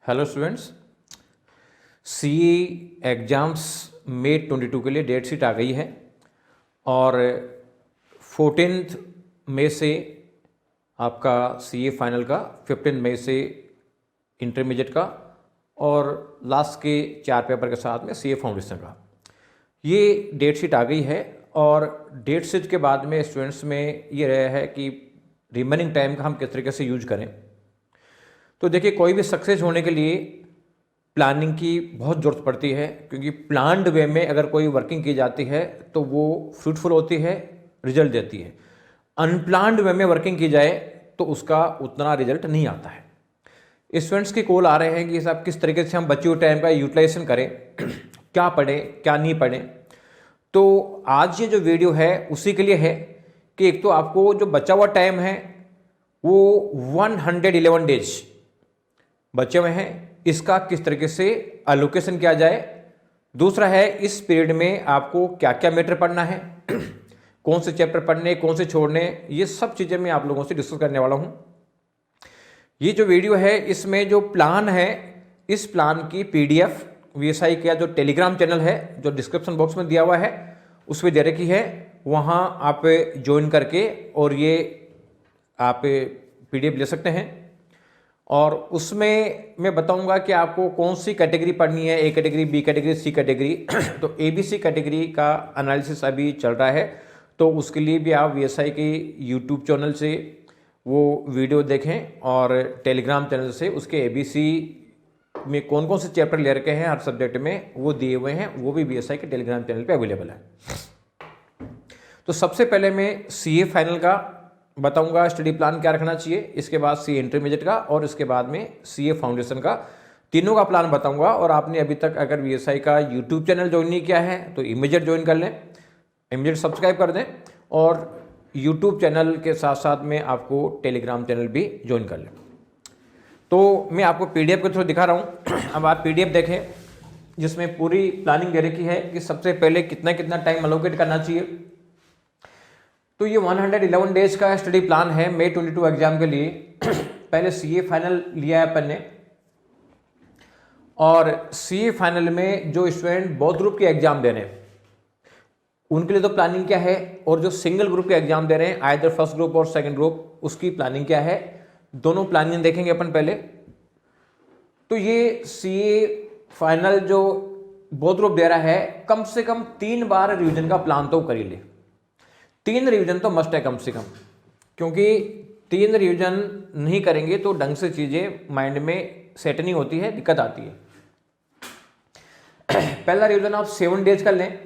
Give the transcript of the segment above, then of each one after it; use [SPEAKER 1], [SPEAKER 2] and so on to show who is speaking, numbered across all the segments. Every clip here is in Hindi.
[SPEAKER 1] हेलो स्टूडेंट्स, सीई एग्ज़ाम्स मई 22 के लिए डेट शीट आ गई है और 14 मई से आपका सीए फाइनल का, 15 मई से इंटरमीडिएट का और लास्ट के 4 पेपर के साथ में सीए फाउंडेशन का ये डेट शीट आ गई है। और डेट शीट के बाद में स्टूडेंट्स में ये रहा है कि रिमेनिंग टाइम का हम किस तरीके से यूज करें। तो देखिए, कोई भी सक्सेस होने के लिए प्लानिंग की बहुत ज़रूरत पड़ती है, क्योंकि प्लान्ड वे में अगर कोई वर्किंग की जाती है तो वो फ्रूटफुल होती है, रिजल्ट देती है। अनप्लान्ड वे में वर्किंग की जाए तो उसका उतना रिजल्ट नहीं आता है। स्टूडेंट्स की कॉल आ रहे हैं कि साहब किस तरीके से हम बचे हुए टाइम का यूटिलाइजेशन करें, क्या पढ़ें क्या नहीं पढ़ें। तो आज ये जो वीडियो है उसी के लिए है कि एक तो आपको जो बचा हुआ टाइम है वो 111 डेज बचे हुए हैं, इसका किस तरीके से एलोकेशन किया जाए। दूसरा है, इस पीरियड में आपको क्या क्या मैटर पढ़ना है, कौन से चैप्टर पढ़ने, कौन से छोड़ने, ये सब चीज़ें मैं आप लोगों से डिस्कस करने वाला हूं। ये जो वीडियो है इसमें जो प्लान है, इस प्लान की पीडीएफ वीएसआई का जो टेलीग्राम चैनल है जो डिस्क्रिप्शन बॉक्स में दिया हुआ है उसमें दे रखी है, वहाँ आप ज्वाइन करके और ये आप पीडीएफ ले सकते हैं। और उसमें मैं बताऊंगा कि आपको कौन सी कैटेगरी पढ़नी है, A category, B category, C category. तो एबीसी कैटेगरी का एनालिसिस अभी चल रहा है, तो उसके लिए भी आप वीएसआई के यूट्यूब चैनल से वो वीडियो देखें और टेलीग्राम चैनल से उसके एबीसी में कौन कौन से चैप्टर ले रखे हैं हर सब्जेक्ट में वो दिए हुए हैं, वो भी वीएसआई के टेलीग्राम चैनल पर अवेलेबल है। तो सबसे पहले मैं सीए फाइनल का बताऊंगा स्टडी प्लान क्या रखना चाहिए, इसके बाद सीए इंटरमीडिएट का और इसके बाद में सीए फाउंडेशन का, तीनों का प्लान बताऊंगा। और आपने अभी तक अगर वीएसआई का यूट्यूब चैनल ज्वाइन नहीं किया है तो इमीडिएट ज्वाइन कर लें, इमीडिएट सब्सक्राइब कर दें और यूट्यूब चैनल के साथ साथ में आपको टेलीग्राम चैनल भी ज्वाइन कर लें। तो मैं आपको पीडीएफ के थ्रू दिखा रहा हूँ। अब आप पीडीएफ देखें जिसमें पूरी प्लानिंग दे रखी है कि सबसे पहले कितना कितना टाइम अलोकेट करना चाहिए। तो ये 111 डेज का स्टडी प्लान है मई 22 एग्जाम के लिए। पहले सीए फाइनल लिया है अपन ने, और सीए फाइनल में जो स्टूडेंट बोथ ग्रुप के एग्जाम दे रहे हैं उनके लिए तो प्लानिंग क्या है, और जो सिंगल ग्रुप के एग्जाम दे रहे हैं आइदर फर्स्ट ग्रुप और सेकंड ग्रुप, उसकी प्लानिंग क्या है, दोनों प्लानिंग देखेंगे अपन पहले। तो ये सीए फाइनल जो बोथ ग्रुप दे रहा है, कम से कम 3 बार रिवीजन का प्लान तो कर ही ले। 3 रिवीजन तो मस्ट है कम से कम, क्योंकि 3 रिवीजन नहीं करेंगे तो ढंग से चीज़ें माइंड में सेट नहीं होती है, दिक्कत आती है। पहला रिवीजन आप 7 डेज कर लें।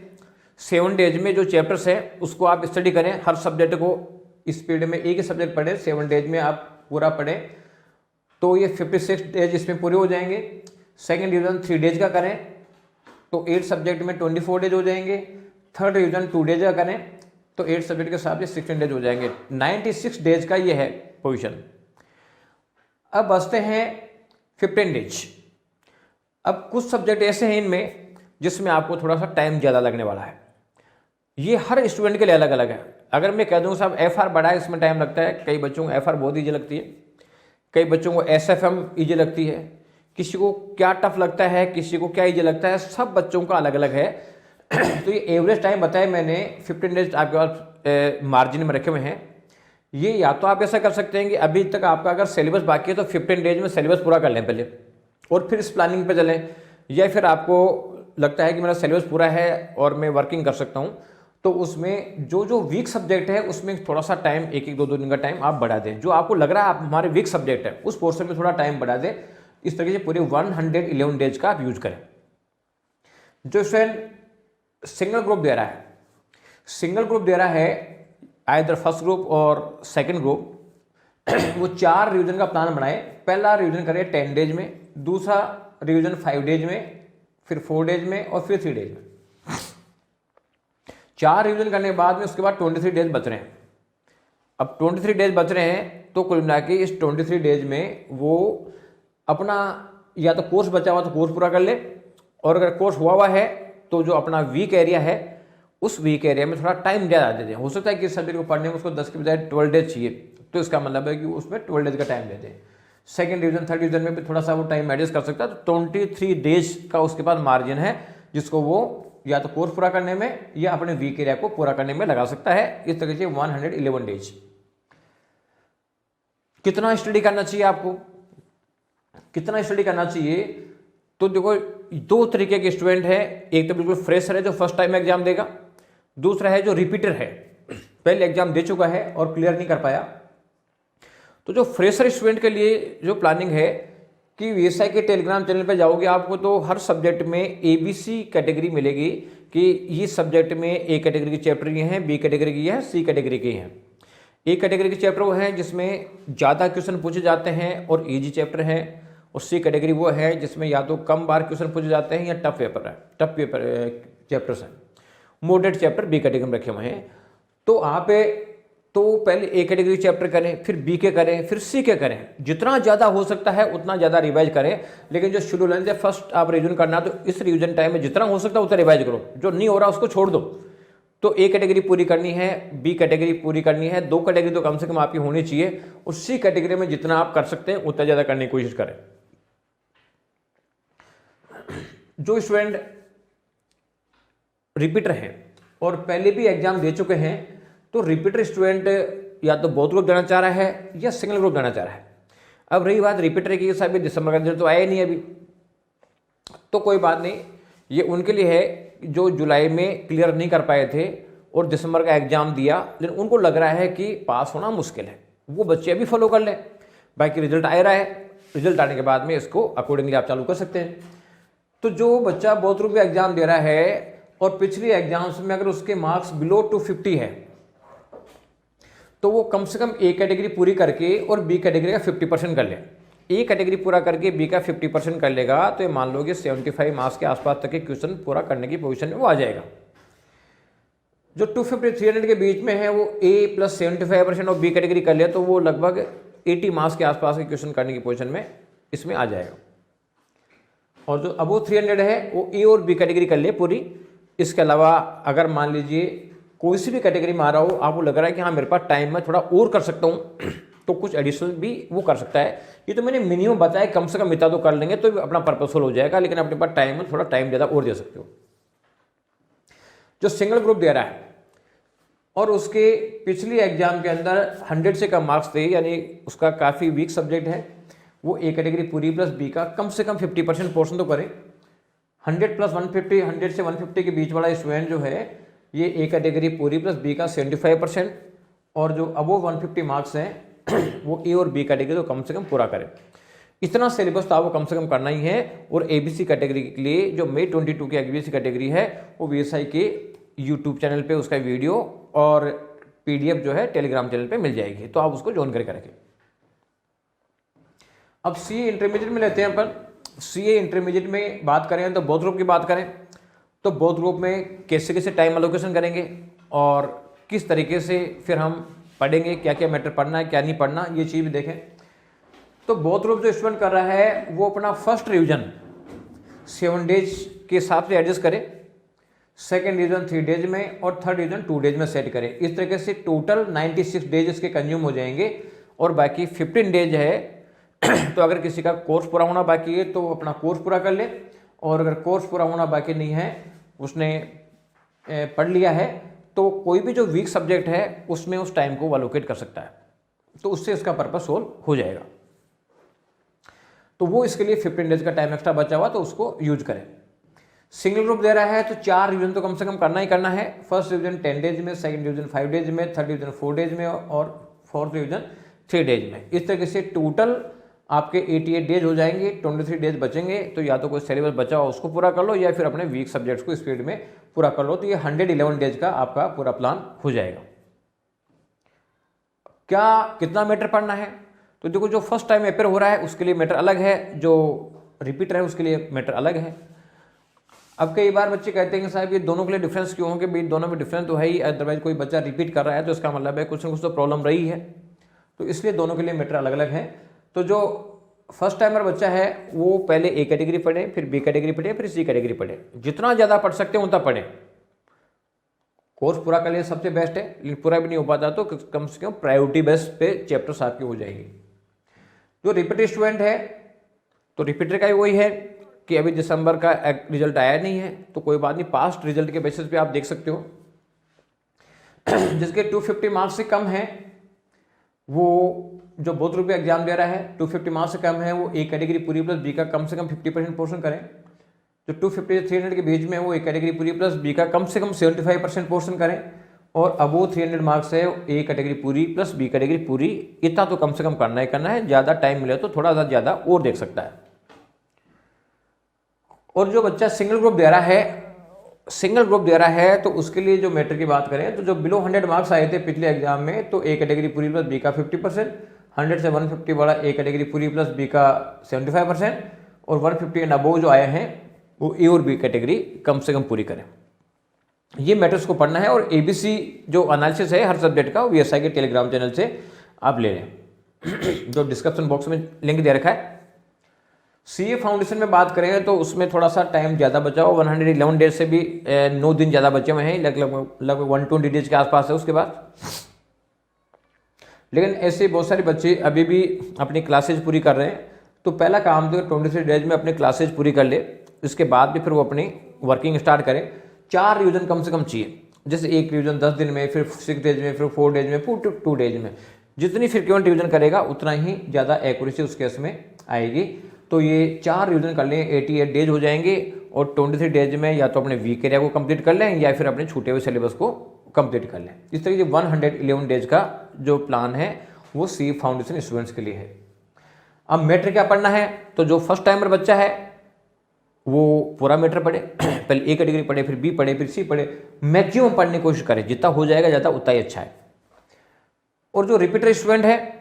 [SPEAKER 1] 7 डेज में जो चैप्टर्स है उसको आप स्टडी करें, हर सब्जेक्ट को इस पीरियड में एक ही सब्जेक्ट पढ़ें, 7 डेज में आप पूरा पढ़ें तो ये 56 डेज इसमें पूरे हो जाएंगे। सेकेंड रिवीजन 3 डेज का करें तो 8 सब्जेक्ट में 24 डेज हो जाएंगे। थर्ड रिवीजन 2 डेज का करें तो 8 सब्जेक्ट के साथ 16 डेज हो जाएंगे। 96 डेज का ये है पोजीशन। अब बचते हैं 15 डेज। अब कुछ सब्जेक्ट ऐसे हैं इनमें जिसमें आपको थोड़ा सा टाइम ज़्यादा लगने वाला है। ये हर स्टूडेंट के लिए अलग अलग है। अगर मैं कह दूँ साहब एफआर बड़ा है, इसमें टाइम लगता है, कई बच्चों को एफआर बहुत ईजी लगती है, कई बच्चों को एसएफएम ईजी लगती है, किसी को क्या टफ लगता है, किसी को क्या ईजी लगता है, सब बच्चों का अलग अलग है। तो ये एवरेज टाइम बताया मैंने 15 डेज आपके पास मार्जिन में रखे हुए हैं। ये या तो आप ऐसा कर सकते हैं कि अभी तक आपका अगर सिलेबस बाकी है तो 15 डेज में सिलेबस पूरा कर लें पहले और फिर इस प्लानिंग पे चलें, या फिर आपको लगता है कि मेरा सिलेबस पूरा है और मैं वर्किंग कर सकता हूँ तो उसमें जो जो वीक सब्जेक्ट है उसमें थोड़ा सा टाइम, एक एक दो दिन का टाइम आप बढ़ा दें। जो आपको लग रहा है आप हमारे वीक सब्जेक्ट है उस पोर्शन में थोड़ा टाइम बढ़ा दें। इस तरीके से पूरे 111 डेज का आप यूज करें। जो स्टूडेंट सिंगल ग्रुप दे रहा है, सिंगल ग्रुप दे रहा है आइदर फर्स्ट ग्रुप और सेकंड ग्रुप, वो 4 रिवीजन का प्लान बनाए। पहला रिवीजन करें 10 डेज में, दूसरा रिवीजन 5 डेज में, फिर 4 डेज में और फिर 3 डेज में। 4 रिवीजन करने के बाद में उसके बाद 23 डेज बच रहे हैं। अब 23 डेज बच रहे हैं तो कुल मिला के इस 23 डेज में वो अपना या तो कोर्स बचा हुआ तो कोर्स पूरा कर ले, और अगर कोर्स हुआ हुआ है तो जो अपना वीक एरिया है उस वीक एरिया में थोड़ा टाइम ज़्यादा दे दें। हो सकता है कि इस सब्जेक्ट को पढ़ने में उसको 10 के बजाय 12 डेज चाहिए, तो इसका मतलब है कि उसमें 12 डेज का टाइम दे दें। सेकेंड डिवीजन थर्ड डिवीजन में भी थोड़ा सा वो टाइम एडजस्ट कर सकता है। तो 23 डेज का उसके पास मार्जिन है जिसको वो या तो कोर्स पूरा करने में या अपने वीक एरिया को पूरा करने में लगा सकता है। इस तरह से 111 डेज। कितना स्टडी करना चाहिए आपको, कितना स्टडी करना चाहिए? तो देखो, दो तरीके के स्टूडेंट है, एक तो बिल्कुल फ्रेशर है जो फर्स्ट टाइम एग्जाम देगा, दूसरा है जो रिपीटर है, पहले एग्जाम दे चुका है और क्लियर नहीं कर पाया। तो जो फ्रेशर स्टूडेंट के लिए जो प्लानिंग है कि वीएसआई के टेलीग्राम चैनल पे जाओगे आपको तो हर सब्जेक्ट में एबीसी कैटेगरी मिलेगी कि ये सब्जेक्ट में ए कैटेगरी की चैप्टर ये हैं, बी कैटेगरी की है, सी कैटेगरी की हैं। ए कैटेगरी के चैप्टर वो हैं जिसमें ज़्यादा क्वेश्चन पूछे जाते हैं और इजी चैप्टर हैं, और सी कैटेगरी वो है जिसमें या तो कम बार क्वेश्चन पूछे जाते हैं या टफ पेपर चैप्टर्स हैं। मॉडरेट चैप्टर बी कैटेगरी में रखे हुए हैं। तो आप तो पहले ए कैटेगरी चैप्टर करें, फिर बी के करें, फिर सी के करें, जितना ज़्यादा हो सकता है उतना ज़्यादा रिवाइज करें। लेकिन जो शेड्यूल है फर्स्ट आप रिवीजन करना, तो इस रिवीजन टाइम में जितना हो सकता है उतना रिवाइज करो, जो नहीं हो रहा उसको छोड़ दो। तो ए कैटेगरी पूरी करनी है, बी कैटेगरी पूरी करनी है, दो कैटेगरी तो कम से कम आपकी होनी चाहिए, और सी कैटेगरी में जितना आप कर सकते हैं उतना ज़्यादा करने की कोशिश करें। जो स्टूडेंट रिपीटर हैं और पहले भी एग्जाम दे चुके हैं, तो रिपीटर स्टूडेंट या तो बोथ ग्रुप देना चाह रहा है या सिंगल ग्रुप देना चाह रहा है। अब रही बात रिपीटर की, साहब दिसंबर का रिजल्ट तो आया ही नहीं अभी, तो कोई बात नहीं, ये उनके लिए है जो जुलाई में क्लियर नहीं कर पाए थे और दिसंबर का एग्जाम दिया, लेकिन उनको लग रहा है कि पास होना मुश्किल है, वो बच्चे अभी फॉलो कर लें। बाकी रिजल्ट आ रहा है, रिजल्ट आने के बाद में इसको अकॉर्डिंगली आप चालू कर सकते हैं। तो जो बच्चा बोथ ग्रुप का एग्जाम दे रहा है और पिछले एग्जाम्स में अगर उसके मार्क्स बिलो 250 है, तो वो कम से कम ए कैटेगरी पूरी करके और बी कैटेगरी का 50% कर ले। ए कैटेगरी पूरा करके बी का 50% कर लेगा तो ये मान लो कि 75 मार्क्स के आसपास तक के क्वेश्चन पूरा करने की पोजीशन में वो आ जाएगा। जो 250-300 के बीच में है वो ए प्लस 75% और बी कैटेगरी कर ले तो वो लगभग 80 मार्क्स के आसपास के क्वेश्चन करने की पोजीशन में इसमें आ जाएगा। और जो अबो 300 है वो ए और बी कैटेगरी कर ले पूरी। इसके अलावा अगर मान लीजिए कोई सी भी कैटेगरी में आ रहा हो, आपको लग रहा है कि हाँ मेरे पास टाइम में थोड़ा और कर सकता हूँ, तो कुछ एडिशनल भी वो कर सकता है। ये तो मैंने मिनिमम बताया, कम से कम इतना तो कर लेंगे तो अपना पर्पसफुल हो जाएगा, लेकिन अपने पास टाइम में थोड़ा टाइम ज़्यादा और दे सकते हो। जो सिंगल ग्रुप दे रहा है और उसके पिछली एग्जाम के अंदर 100 से कम मार्क्स थे, यानी उसका काफ़ी वीक सब्जेक्ट है, वो ए कैटेगरी पूरी प्लस बी का कम से कम 50% पोर्शन तो करें। 100 प्लस 150, 100 से 150 के बीच वाला स्टूडेंट जो है ये ए कैटेगरी पूरी प्लस बी का 75%, और जो अबो 150 मार्क्स हैं वो ए और बी कैटेगरी तो कम से कम पूरा करें। इतना सिलेबस तो आपको कम से कम करना ही है। और एबीसी कैटेगरी के लिए जो May 22 की एबीसी कैटेगरी है वो वीएसआई के यूट्यूब चैनल पे उसका वीडियो और पीडीएफ जो है टेलीग्राम चैनल पे मिल जाएगी, तो आप उसको ज्वाइन करके रखें। अब सीए इंटरमीडिएट में लेते हैं अपन। सीए इंटरमीडिएट में बात करें तो बोथ ग्रुप की बात करें तो बोथ ग्रुप में कैसे कैसे टाइम एलोकेशन करेंगे और किस तरीके से फिर हम पढ़ेंगे, क्या क्या मैटर पढ़ना है क्या नहीं पढ़ना, ये चीज़ भी देखें। तो बोथ ग्रुप जो स्टूडेंट कर रहा है वो अपना फर्स्ट रिवीजन 7 डेज के हिसाब से एडजस्ट करे, सेकेंड रिवीजन 3 डेज में और थर्ड रिवीजन 2 डेज में सेट करें। इस तरीके से टोटल 96 डेज इसके कंज्यूम हो जाएंगे और बाकी 15 डेज है। तो अगर किसी का कोर्स पूरा होना बाकी है तो अपना कोर्स पूरा कर ले, और अगर कोर्स पूरा होना बाकी नहीं है, उसने पढ़ लिया है, तो कोई भी जो वीक सब्जेक्ट है उसमें उस टाइम को अलोकेट कर सकता है, तो उससे इसका पर्पस सोल्व हो जाएगा। तो वो इसके लिए 15 डेज का टाइम एक्स्ट्रा बचा हुआ तो उसको यूज करें। सिंगल ग्रुप दे रहा है तो 4 रिवीजन तो कम से कम करना ही करना है। फर्स्ट रिवीजन 10 डेज में, सेकंड रिवीजन 5 डेज में, थर्ड रिवीजन 4 डेज में और फोर्थ रिवीजन 3 डेज में। इस तरीके से टोटल आपके 88 डेज हो जाएंगे, 23 डेज बचेंगे। तो या तो कोई सिलेबस बचा हो उसको पूरा कर लो या फिर अपने वीक सब्जेक्ट्स को स्पीड में पूरा कर लो। तो ये 111 डेज का आपका पूरा प्लान हो जाएगा। क्या कितना मैटर पढ़ना है? तो देखो, जो फर्स्ट टाइम पेपर हो रहा है उसके लिए मैटर अलग है, जो रिपीटर है उसके लिए मैटर अलग है। अब कई बार बच्चे कहते हैं कि साहब ये दोनों के लिए डिफरेंस क्यों हो, कि भाई दोनों में डिफरेंस तो है ही, अदरवाइज कोई बच्चा रिपीट कर रहा है तो इसका मतलब है कुछ ना कुछ तो प्रॉब्लम रही है, तो इसलिए दोनों के लिए मैटर अलग अलग है। तो जो फर्स्ट टाइमर बच्चा है वो पहले ए कैटेगरी पढ़े, फिर बी कैटेगरी पढ़े, फिर सी कैटेगरी पढ़े, जितना ज़्यादा पढ़ सकते हैं उतना पढ़े। कोर्स पूरा कर लिए सबसे बेस्ट है, लेकिन पूरा भी नहीं हो पाता तो कम से कम प्रायोरिटी बेस पे चैप्टर्स आपके हो जाएंगे। जो रिपीटर स्टूडेंट है तो रिपीटर का ही वही है कि अभी दिसंबर का रिजल्ट आया नहीं है, तो कोई बात नहीं, पास्ट रिजल्ट के बेसिस पे आप देख सकते हो। जिसके 250 मार्क्स से कम है वो जो बहुत रुपये एग्जाम दे रहा है, 250 मार्क्स से कम है वो ए कैटेगरी पूरी प्लस बी का कम से कम 50% पोर्शन करें। जो 250 से 300 के बीच में वो ए कैटेगरी पूरी प्लस बी का कम से कम 75% पोर्शन करें, और अबो 300 मार्क्स है ए कैटेगरी पूरी प्लस बी कैटेगरी पूरी, इतना तो कम से कम करना है। ज़्यादा टाइम मिले तो थोड़ा सा ज़्यादा और देख सकता है। और जो बच्चा सिंगल ग्रुप दे रहा है तो उसके लिए जो मैटर की बात करें तो जो बिलो 100 मार्क्स आए थे पिछले एग्जाम में, तो ए कैटेगरी पूरी प्लस बी का 50%, 100 से 150 वाला ए कैटेगरी पूरी प्लस बी का 75%, और 150 एंड अबोव जो आए हैं वो ए और बी कैटेगरी कम से कम पूरी करें। ये मैटर्स को पढ़ना है। और एबीसी जो एनालिसिस है हर सब्जेक्ट का वीएसआई के टेलीग्राम चैनल से आप ले लें, जो डिस्क्रिप्शन बॉक्स में लिंक दे रखा है। सीए फाउंडेशन में बात करें तो उसमें थोड़ा सा टाइम ज़्यादा बचा हो, 111 डेज से भी 9 दिन ज़्यादा बचे हुए हैं, लगभग 120 डेज के आसपास है उसके बाद। लेकिन ऐसे बहुत सारे बच्चे अभी भी अपनी क्लासेज पूरी कर रहे हैं, तो पहला काम तो 23 डेज में अपनी क्लासेज पूरी कर ले, इसके बाद भी फिर वो अपनी वर्किंग स्टार्ट करें। 4 रिवीजन कम से कम चाहिए, जैसे एक रिवीजन 10 दिन में, फिर 6 डेज में, फिर 4 डेज में, फिर 2 डेज में। जितनी फ्रिक्वेंट रिवीजन करेगा उतना ही ज़्यादा एक्यूरेसी उस केस में आएगी। तो ये 4 रिवीजन कर लें, 88 डेज हो जाएंगे, और 23 डेज में या तो अपने वीक एरिया को कंप्लीट कर लें या फिर अपने छूटे हुए सिलेबस को कंप्लीट कर लें। इस तरीके से 111 डेज का जो प्लान है वो सी फाउंडेशन स्टूडेंट्स के लिए है। अब मैटर क्या पढ़ना है, तो जो फर्स्ट टाइमर बच्चा है वो पूरा मैटर पढ़े, पहले ए कैटेगरी पढ़े, फिर बी पढ़े, फिर सी पढ़े, मैक्सिमम पढ़ने की कोशिश करें, जितना हो जाएगा ज़्यादा उतना ही अच्छा है। और जो रिपीटर स्टूडेंट है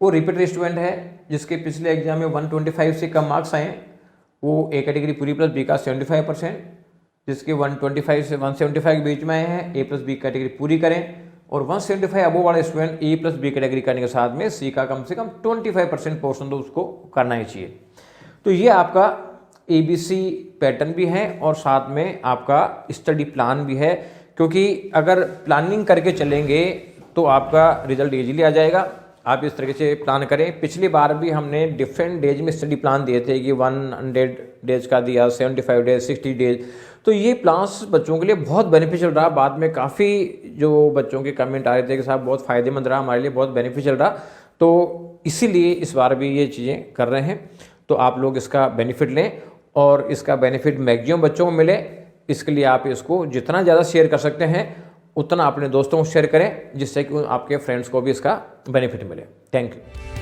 [SPEAKER 1] वो रिपीटर स्टूडेंट है जिसके पिछले एग्जाम में 125 से कम मार्क्स आए, वो ए कैटेगरी पूरी प्लस बी का 75%, जिसके 125 से 175 के बीच में आए हैं ए प्लस बी कैटेगरी पूरी करें, और 175 अबोव वाले स्टूडेंट ए प्लस बी कैटेगरी करने के साथ में सी का कम से कम 25% पोर्शन तो उसको करना ही चाहिए। तो ये आपका एबीसी पैटर्न भी है और साथ में आपका स्टडी प्लान भी है, क्योंकि अगर प्लानिंग करके चलेंगे तो आपका रिजल्ट इजीली आ जाएगा। आप इस तरीके से प्लान करें। पिछली बार भी हमने डिफरेंट डेज में स्टडी प्लान दिए थे कि 100 डेज का दिया, 75 डेज, 60 डेज। तो ये प्लान्स बच्चों के लिए बहुत बेनिफिशियल रहा। बाद में काफ़ी जो बच्चों के कमेंट आ रहे थे कि साहब बहुत फ़ायदेमंद रहा, हमारे लिए बहुत बेनिफिशियल रहा, तो इसीलिए इस बार भी ये चीज़ें कर रहे हैं। तो आप लोग इसका बेनिफिट लें और इसका बेनिफिट मैक्सिमम बच्चों को मिले। इसके लिए आप इसको जितना ज़्यादा शेयर कर सकते हैं उतना अपने दोस्तों को शेयर करें, जिससे कि आपके फ्रेंड्स को भी इसका बेनिफिट मिले। Thank you.